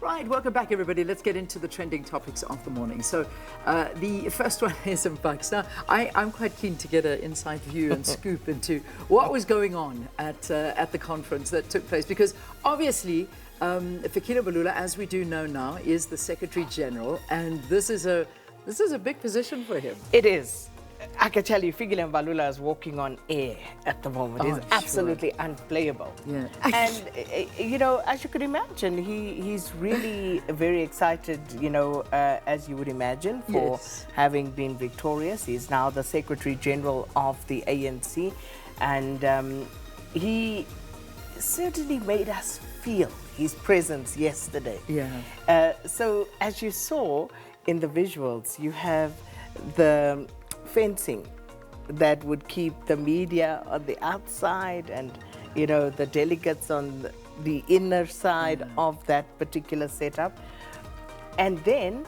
Right, welcome back, everybody. Let's get into the trending topics of the morning. So, the first one is in bucks. Now, I'm quite keen to get an inside view and scoop into what was going on at the conference that took place, because obviously, Fikile Mbalula, as we do know now, is the Secretary General, and this is a big position for him. It is. I can tell you, Fikile Mbalula is walking on air at the moment. He's absolutely unplayable. Yeah. And, you know, as you could imagine, he's really very excited, you know, as you would imagine, for having been victorious. He's now the Secretary General of the ANC. And he certainly made us feel his presence yesterday. Yeah. So, as you saw in the visuals, you have the fencing that would keep the media on the outside and, you know, the delegates on the inner side of that particular setup. And then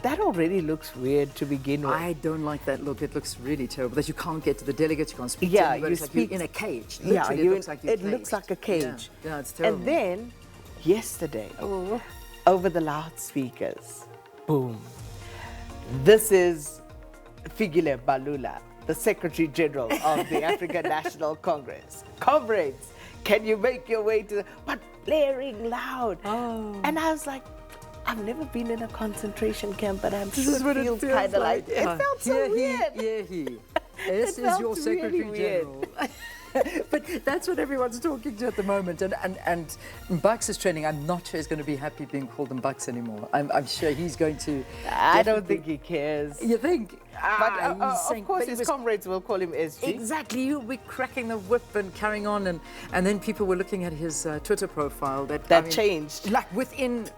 that already looks weird to begin with. I don't like that look. It looks really terrible that you can't get to the delegates, you can't speak Yeah, to anybody. you It's like speak- you're in a cage. Yeah, Literally, it looks like you're it looks like a cage. Yeah, it's terrible. And then yesterday, over the loudspeakers, boom, this is Fikile Mbalula, the Secretary General of the African National Congress. Comrades, can you make your way to the... But blaring loud. And I was like, I've never been in a concentration camp, but I'm sure it feels kind of like... It felt so weird. This is your Secretary really weird. General. But that's what everyone's talking to at the moment. And Bucks is trending. I'm not sure he's going to be happy being called Bucks anymore. I'm sure he's going to... I don't think he cares. You think? But of course his comrades will call him SG. Exactly. You'll be cracking the whip and carrying on. And then people were looking at his Twitter profile. That changed. Like within...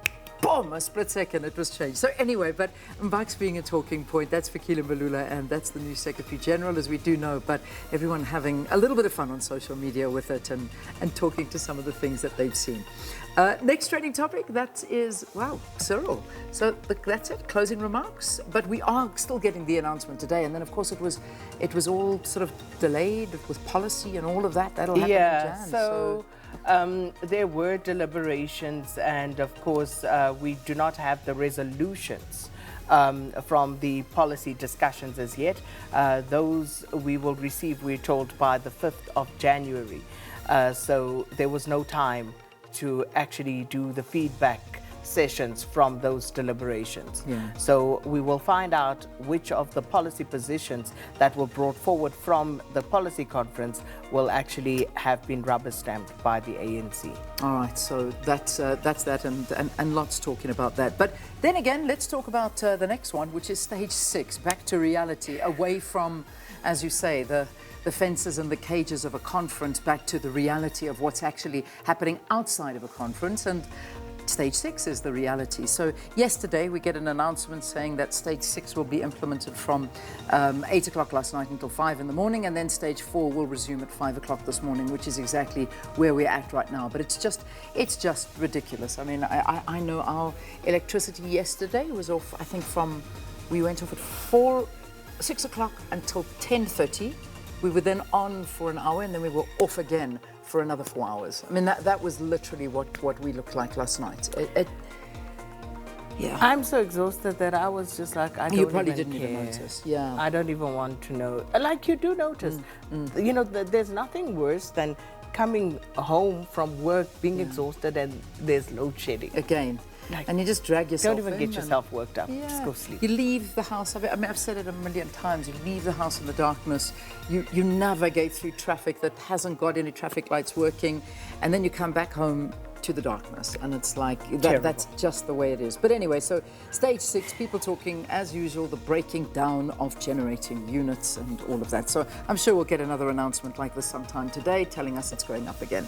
boom, a split second, it was changed. So anyway, but Bucks being a talking point, that's Fikile Mbalula, and that's the new Secretary General, as we do know, but everyone having a little bit of fun on social media with it and talking to some of the things that they've seen. Next trending topic, that is, wow, Cyril. So that's it, closing remarks. But we are still getting the announcement today, and then of course it was all sort of delayed with policy and all of that. That'll happen in Jan. So there were deliberations, and of course we do not have the resolutions from the policy discussions as yet. Those we will receive, we're told, by the 5th of January. So there was no time to actually do the feedback sessions from those deliberations. So we will find out which of the policy positions that were brought forward from the policy conference will actually have been rubber stamped by the ANC. All right, so that's that, and lots talking about that. But then again, let's talk about the next one, which is stage 6, back to reality, away from, as you say, the fences and the cages of a conference, back to the reality of what's actually happening outside of a conference. And Stage 6 is the reality. So yesterday we get an announcement saying that Stage 6 will be implemented from 8 o'clock last night until 5 in the morning, and then Stage 4 will resume at 5 o'clock this morning, which is exactly where we're at right now. But it's just ridiculous. I mean, I know our electricity yesterday was off, I think we went off at 6 o'clock until 10:30. We were then on for an hour, and then we were off again for another 4 hours. I mean, that was literally what we looked like last night. Yeah. I'm so exhausted that I was just like, I don't You probably even didn't care. even notice. Yeah. I don't even want to know. Like, you do notice. You know, there's nothing worse than coming home from work, being exhausted, and there's load shedding. Again. And you just drag yourself Don't even get yourself worked up. Just go sleep. You leave the house. I mean, I've said it a million times. You leave the house in the darkness. You navigate through traffic that hasn't got any traffic lights working, and then you come back home to the darkness, and it's like that's just the way it is. But anyway, so stage 6, people talking as usual, the breaking down of generating units and all of that. So I'm sure we'll get another announcement like this sometime today, telling us it's going up again.